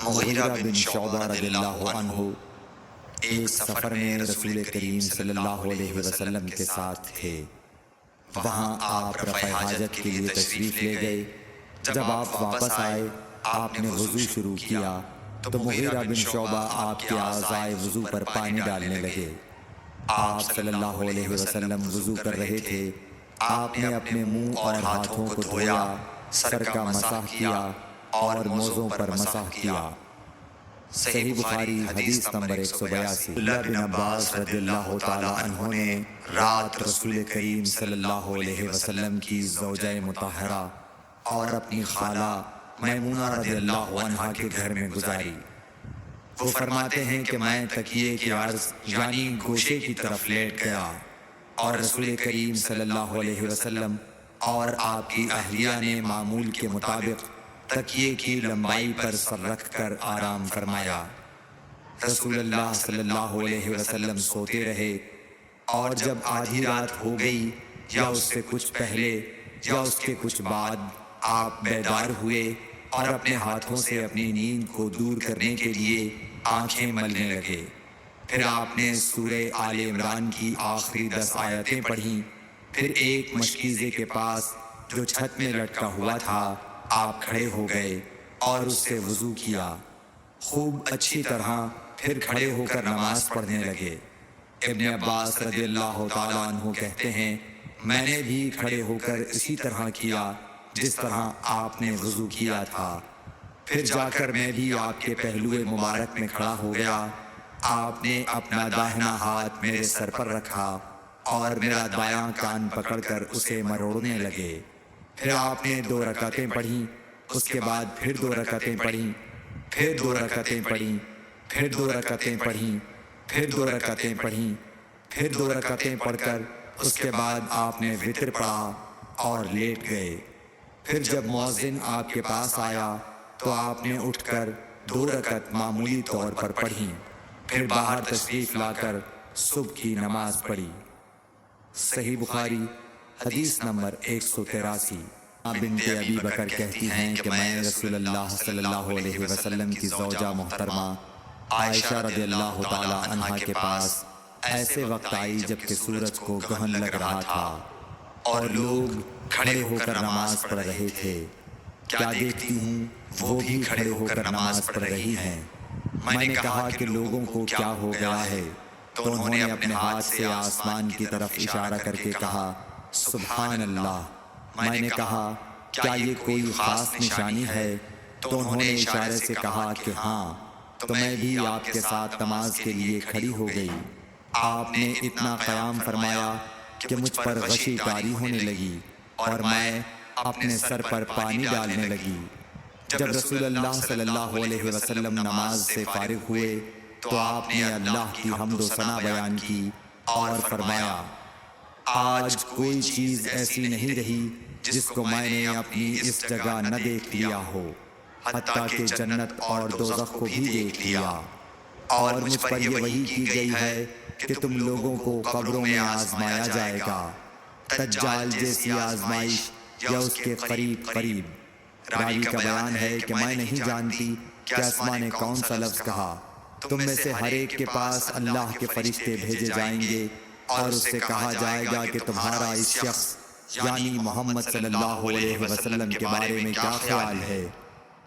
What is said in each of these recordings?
مغیرہ بن شعبہ رضی اللہ عنہ ایک سفر میں رسول کریم صلی اللہ علیہ وسلم کے ساتھ تھے۔ وہاں آپ رفع حاجت کے لیے تشریف لے گئے۔ جب آپ واپس آئے، آپ نے وضو شروع کیا تو مغیرہ بن شعبہ آپ کے اعضائے وضو پر پانی ڈالنے لگے۔ آپ صلی اللہ علیہ وسلم وضو کر رہے تھے۔ آپ نے اپنے منہ اور ہاتھوں کو دھویا، سر کا مسح کیا اور موزوں پر مسح کیا۔ صحیح بخاری حدیث نمبر 182۔ عبداللہ بن عباس رضی اللہ تعالی عنہ نے رات رسول کریم صلی اللہ علیہ وسلم کی زوجہ مطہرہ اور اپنی خالہ میمونہ رضی اللہ عنہا کے گھر میں گزاری۔ وہ فرماتے ہیں کہ میں تکیے کے عرض یعنی گوشے کی طرف لیٹ گیا اور رسول کریم صلی اللہ علیہ وسلم اور آپ کی اہلیہ نے معمول کے مطابق تکیے کی لمبائی پر سر رکھ کر آرام فرمایا۔ رسول اللہ صلی اللہ علیہ وسلم سوتے رہے اور جب آدھی رات ہو گئی یا اس سے کچھ پہلے یا اس کے کچھ بعد آپ بیدار ہوئے اور اپنے ہاتھوں سے اپنی نیند کو دور کرنے کے لیے آنکھیں ملنے لگے۔ پھر آپ نے سورہ آل عمران کی آخری 10 آیتیں پڑھیں۔ پھر ایک مشکیزے کے پاس جو چھت میں لٹکا ہوا تھا آپ کھڑے ہو گئے اور اس سے وضو کیا، خوب اچھی طرح، پھر کھڑے ہو کر نماز پڑھنے لگے۔ ابن عباس رضی اللہ تعالیٰ عنہ کہتے ہیں میں نے بھی کھڑے ہو کر اسی طرح کیا جس طرح آپ نے وضو کیا تھا۔ پھر جا کر میں بھی آپ کے پہلو مبارک میں کھڑا ہو گیا۔ آپ نے اپنا داہنا ہاتھ میرے سر پر رکھا اور میرا دایاں کان پکڑ کر اسے مروڑنے لگے۔ پھر آپ نے 2 رکعتیں پڑھیں، اس کے بعد پھر 2 رکعتیں پڑھیں، پھر 2 رکعتیں پڑھیں، پھر 2 رکعتیں پڑھیں، پھر 2 رکعتیں پڑھیں، پھر 2 رکعتیں پڑھ کر اس کے بعد آپ نے وتر پڑھا اور لیٹ گئے۔ پھر جب مؤذن آپ کے پاس آیا تو آپ نے اٹھ کر 2 رکعت معمولی طور پر پڑھیں، پھر باہر تشریف لا کر صبح کی نماز پڑھی۔ صحیح بخاری حدیث نمبر 183۔ بنت ابی بکر کہتی ہیں کہ میں رسول اللہ صلی اللہ علیہ وسلم کی زوجہ محترمہ عائشہ رضی اللہ تعالی عنہا کے پاس ایسے وقت آئی جب کہ سورج کو گہن لگ رہا تھا اور لوگ کھڑے ہو کر نماز پڑھ رہے تھے۔ کیا دیکھتی ہوں وہ بھی کھڑے ہو کر نماز پڑھ رہی ہیں۔ میں نے کہا کہ لوگوں کو کیا ہو گیا ہے، تو انہوں نے اپنے ہاتھ سے آسمان کی طرف اشارہ کر کے کہا سبحان اللہ۔ میں نے کہا کیا یہ کوئی خاص نشانی ہے، تو انہوں نے اشارے سے کہا کہ ہاں، تو میں بھی آپ کے ساتھ نماز کے لیے کھڑی ہو گئی۔ آپ نے اتنا قیام فرمایا کہ مجھ پر غشی طاری ہونے لگی اور میں اپنے سر پر پانی ڈالنے لگی۔ جب رسول اللہ صلی اللہ علیہ وسلم نماز سے فارغ ہوئے تو آپ نے اللہ کی حمد و ثنا بیان کی اور فرمایا آج کوئی چیز ایسی نہیں رہی جس کو میں نے اپنی اس جگہ نہ دیکھ لیا ہو، حتیٰ کہ جنت اور دوزخ کو بھی دیکھ لیا، اور مجھ پر یہ وحی کی گئی ہے کہ تم لوگوں کو قبروں میں آزمایا جائے گا، دجال جیسی آزمائش یا اس کے قریب قریب۔ راوی کا بیان ہے کہ میں نہیں جانتی کہ اسماء نے کون سا لفظ کہا۔ تم میں سے ہر ایک کے پاس اللہ کے فرشتے بھیجے جائیں گے اور اس سے کہا جائے گا کہ تمہارا اس شخص یعنی محمد صلی اللہ علیہ وسلم کے بارے میں کیا خیال ہے۔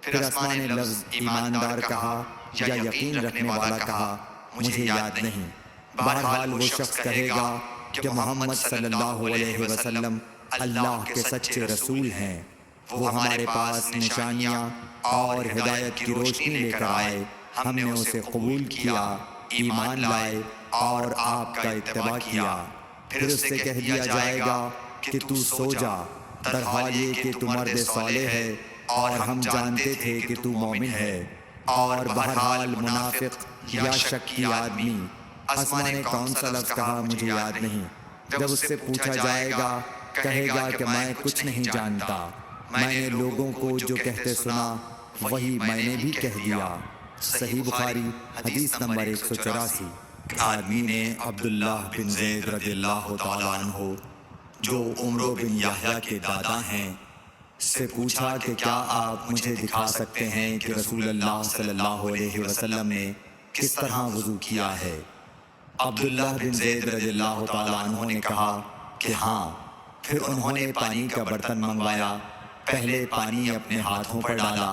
پھر اسماء نے لفظ ایماندار کہا یا یقین رکھنے والا کہا، مجھے یاد نہیں۔ بہرحال وہ شخص کہے گا کہ محمد صلی اللہ علیہ وسلم اللہ کے سچے رسول ہیں، وہ ہمارے پاس نشانیاں اور ہدایت کی روشنی لے کر آئے، ہم نے اسے قبول کیا، ایمان لائے اور آپ کا اتباع کیا۔ پھر اس سے کہہ دیا جائے گا کہ تو سو جا، در حال یہ کہ تو مرد صالح ہے اور ہم جانتے تھے کہ تو مومن ہے، اور بہرحال منافق یا شکی آدمی۔ اسماء نے کون سا لفظ کہا مجھے یاد نہیں۔ جب اس سے پوچھا جائے گا کہے گا کہ میں کچھ نہیں جانتا، میں نے لوگوں کو جو کہتے سنا وہی میں نے بھی کہہ دیا۔ صحیح بخاری حدیث نمبر 184۔ آدمی نے عبداللہ بن زید رضی اللہ تعالیٰ عنہ جو عمرو بن یحییٰ کے دادا ہیں سے پوچھا کہ کیا آپ مجھے دکھا سکتے ہیں کہ رسول اللہ صلی اللہ علیہ وسلم نے کس طرح وضو کیا ہے؟ عبداللہ بن زید رضی اللہ تعالیٰ عنہ نے کہا کہ ہاں۔ پھر انہوں نے پانی کا برتن منگوایا، پہلے پانی اپنے ہاتھوں پر ڈالا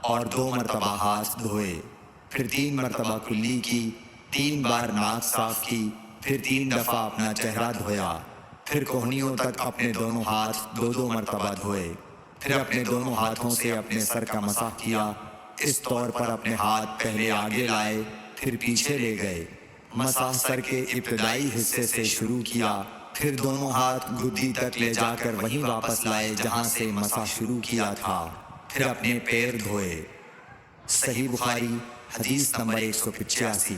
اور 2 مرتبہ ہاتھ دھوئے، پھر 3 مرتبہ کلی کی، 3 بار ناک صاف کی، پھر 3 دفعہ اپنا چہرہ دھویا، پھر کوہنیوں تک اپنے دونوں ہاتھ 2 مرتبہ دھوئے، پھر اپنے دونوں ہاتھوں سے اپنے سر کا مسح کیا، اس طور پر اپنے ہاتھ پہلے آگے لائے پھر پیچھے لے گئے، مسح سر کے ابتدائی حصے سے شروع کیا، پھر دونوں ہاتھ گدی تک لے جا کر وہیں واپس لائے جہاں سے مسح شروع کیا تھا، پھر اپنے پیر دھوئے۔ صحیح بخاری حدیث نمبر 185۔